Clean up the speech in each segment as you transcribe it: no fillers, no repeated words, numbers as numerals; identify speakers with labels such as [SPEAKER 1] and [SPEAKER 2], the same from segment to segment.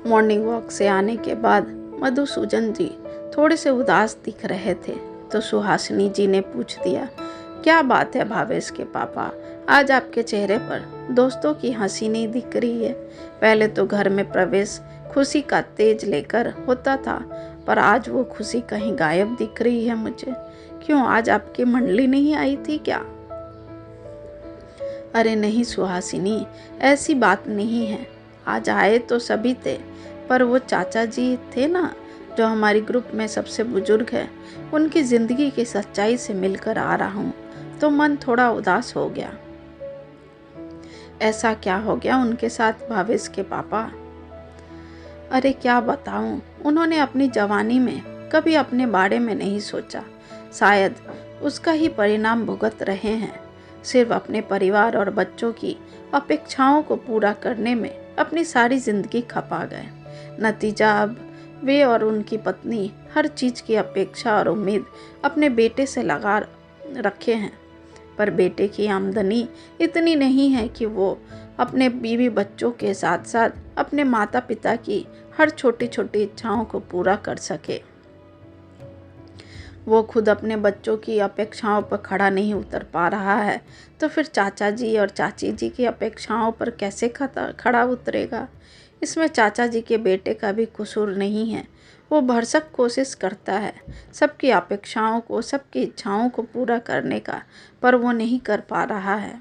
[SPEAKER 1] Morning walk से आने के बाद मधुसूदन जी थोड़े से उदास दिख रहे थे तो सुहासिनी जी ने पूछ दिया, क्या बात है भावेश के पापा, आज आपके चेहरे पर दोस्तों की हंसी नहीं दिख रही है। पहले तो घर में प्रवेश खुशी का तेज लेकर होता था, पर आज वो खुशी कहीं गायब दिख रही है मुझे। क्यों, आज आपकी मंडली नहीं आई थी क्या? अरे नहीं सुहासिनी, ऐसी बात नहीं है। आज आए तो सभी थे, पर वो चाचा जी थे ना, जो हमारी ग्रुप में सबसे बुजुर्ग है, उनकी ज़िंदगी की सच्चाई से मिलकर आ रहा हूँ तो मन थोड़ा उदास हो गया। ऐसा क्या हो गया उनके साथ भावेश के पापा? अरे क्या बताऊं, उन्होंने अपनी जवानी में कभी अपने बारे में नहीं सोचा। शायद उसका ही परिणाम भुगत रहे हैं। सिर्फ अपने परिवार और बच्चों की अपेक्षाओं को पूरा करने में अपनी सारी जिंदगी खपा गए। नतीजा अब वे और उनकी पत्नी हर चीज़ की अपेक्षा और उम्मीद अपने बेटे से लगा रखे हैं, पर बेटे की आमदनी इतनी नहीं है कि वो अपने बीवी बच्चों के साथ साथ अपने माता पिता की हर छोटी छोटी इच्छाओं को पूरा कर सके। वो खुद अपने बच्चों की अपेक्षाओं पर खड़ा नहीं उतर पा रहा है, तो फिर चाचा जी और चाची जी की अपेक्षाओं पर कैसे खड़ा उतरेगा? इसमें चाचा जी के बेटे का भी कसूर नहीं है। वो भरसक कोशिश करता है सबकी अपेक्षाओं को, सबकी इच्छाओं को पूरा करने का, पर वो नहीं कर पा रहा है।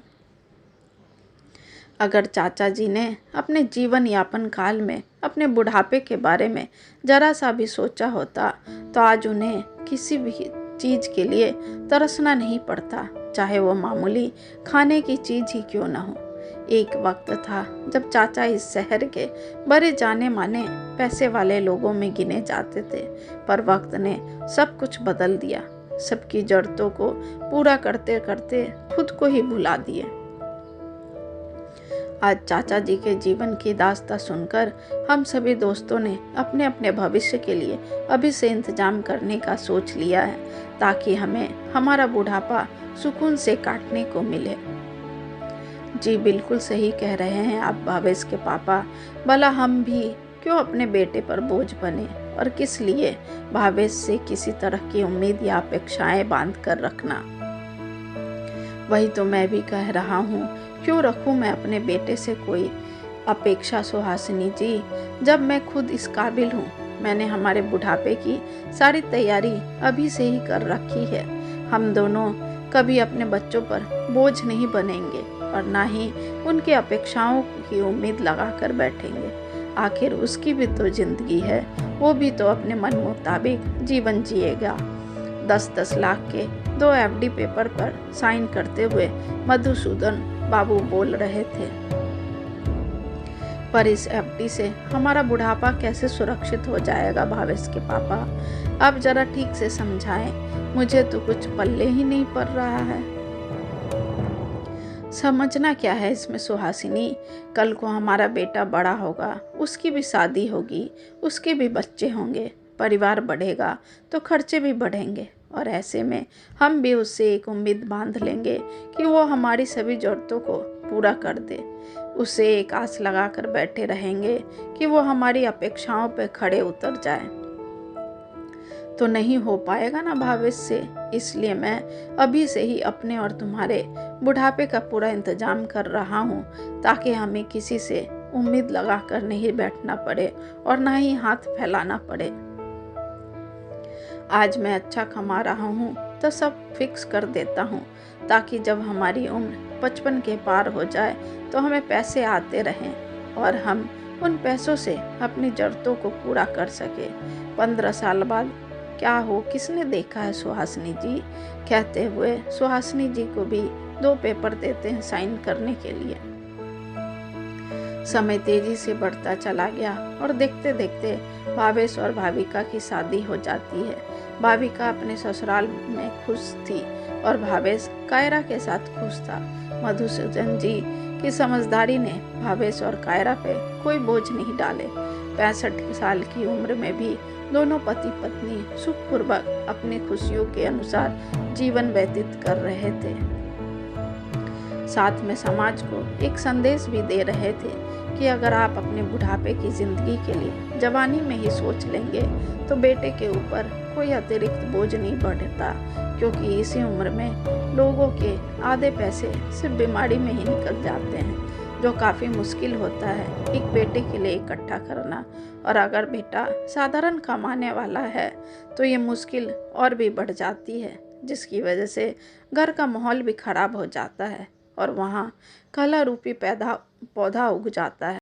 [SPEAKER 1] अगर चाचा जी ने अपने जीवन यापन काल में अपने बुढ़ापे के बारे में जरा सा भी सोचा होता तो आज उन्हें किसी भी चीज़ के लिए तरसना नहीं पड़ता, चाहे वो मामूली खाने की चीज़ ही क्यों न हो। एक वक्त था जब चाचा इस शहर के बड़े जाने माने पैसे वाले लोगों में गिने जाते थे, पर वक्त ने सब कुछ बदल दिया। सबकी जरूरतों को पूरा करते करते खुद को ही भुला दिए। आज चाचा जी के जीवन की दास्तां सुनकर हम सभी दोस्तों ने अपने अपने भविष्य के लिए अभी से इंतजाम करने का सोच लिया है, ताकि हमें हमारा बुढ़ापा सुकून से काटने को मिले। जी बिल्कुल सही कह रहे हैं आप भावेश के पापा, भला हम भी क्यों अपने बेटे पर बोझ बने, और किस लिए भावेश से किसी तरह की उम्मीद या अपेक्षाएं बांध कर रखना। वही तो मैं भी कह रहा हूँ, क्यों रखूँ मैं अपने बेटे से कोई अपेक्षा सुहासिनी जी, जब मैं खुद इस काबिल हूँ। मैंने हमारे बुढ़ापे की सारी तैयारी अभी से ही कर रखी है। हम दोनों कभी अपने बच्चों पर बोझ नहीं बनेंगे और ना ही उनकी अपेक्षाओं की उम्मीद लगा कर बैठेंगे। आखिर उसकी भी तो जिंदगी है, वो भी तो अपने मन मुताबिक जीवन जिएगा। 10-10 लाख के 2 FD पेपर पर साइन करते हुए मधुसूदन बाबू बोल रहे थे, पर इस FD से हमारा बुढ़ापा कैसे सुरक्षित हो जाएगा भावेश के पापा? अब जरा ठीक से समझाएं, मुझे तो कुछ पल्ले ही नहीं पड़ रहा है। समझना क्या है इसमें सुहासिनी, कल को हमारा बेटा बड़ा होगा, उसकी भी शादी होगी, उसके भी बच्चे होंगे, परिवार बढ़ेगा तो खर्चे भी बढ़ेंगे, और ऐसे में हम भी उससे एक उम्मीद बांध लेंगे कि वो हमारी सभी ज़रूरतों को पूरा कर दे। उससे एक आस लगा कर बैठे रहेंगे कि वो हमारी अपेक्षाओं पर खड़े उतर जाए, तो नहीं हो पाएगा ना भावेश से। इसलिए मैं अभी से ही अपने और तुम्हारे बुढ़ापे का पूरा इंतजाम कर रहा हूँ, ताकि हमें किसी से उम्मीद लगा कर नहीं बैठना पड़े और ना ही हाथ फैलाना पड़े। आज मैं अच्छा कमा रहा हूँ तो सब फिक्स कर देता हूँ, ताकि जब हमारी उम्र 55 के पार हो जाए तो हमें पैसे आते रहें और हम उन पैसों से अपनी ज़रूरतों को पूरा कर सके। 15 साल बाद क्या हो किसने देखा है सुहासिनी जी? कहते हुए सुहासिनी जी को भी 2 पेपर देते हैं साइन करने के लिए। समय तेजी से बढ़ता चला गया और देखते देखते भावेश और भाविका की शादी हो जाती है। भाविका अपने ससुराल में खुश थी और भावेश कायरा के साथ खुश था। मधुसूदन जी की समझदारी ने भावेश और कायरा पे कोई बोझ नहीं डाले। 65 साल की उम्र में भी दोनों पति पत्नी सुखपूर्वक अपनी खुशियों के अनुसार जीवन व्यतीत कर रहे थे। साथ में समाज को एक संदेश भी दे रहे थे कि अगर आप अपने बुढ़ापे की ज़िंदगी के लिए जवानी में ही सोच लेंगे तो बेटे के ऊपर कोई अतिरिक्त बोझ नहीं बढ़ता, क्योंकि इसी उम्र में लोगों के आधे पैसे सिर्फ बीमारी में ही निकल जाते हैं, जो काफ़ी मुश्किल होता है एक बेटे के लिए इकट्ठा करना। और अगर बेटा साधारण कमाने वाला है तो ये मुश्किल और भी बढ़ जाती है, जिसकी वजह से घर का माहौल भी खराब हो जाता है और वहाँ कला रूपी पौधा उग जाता है।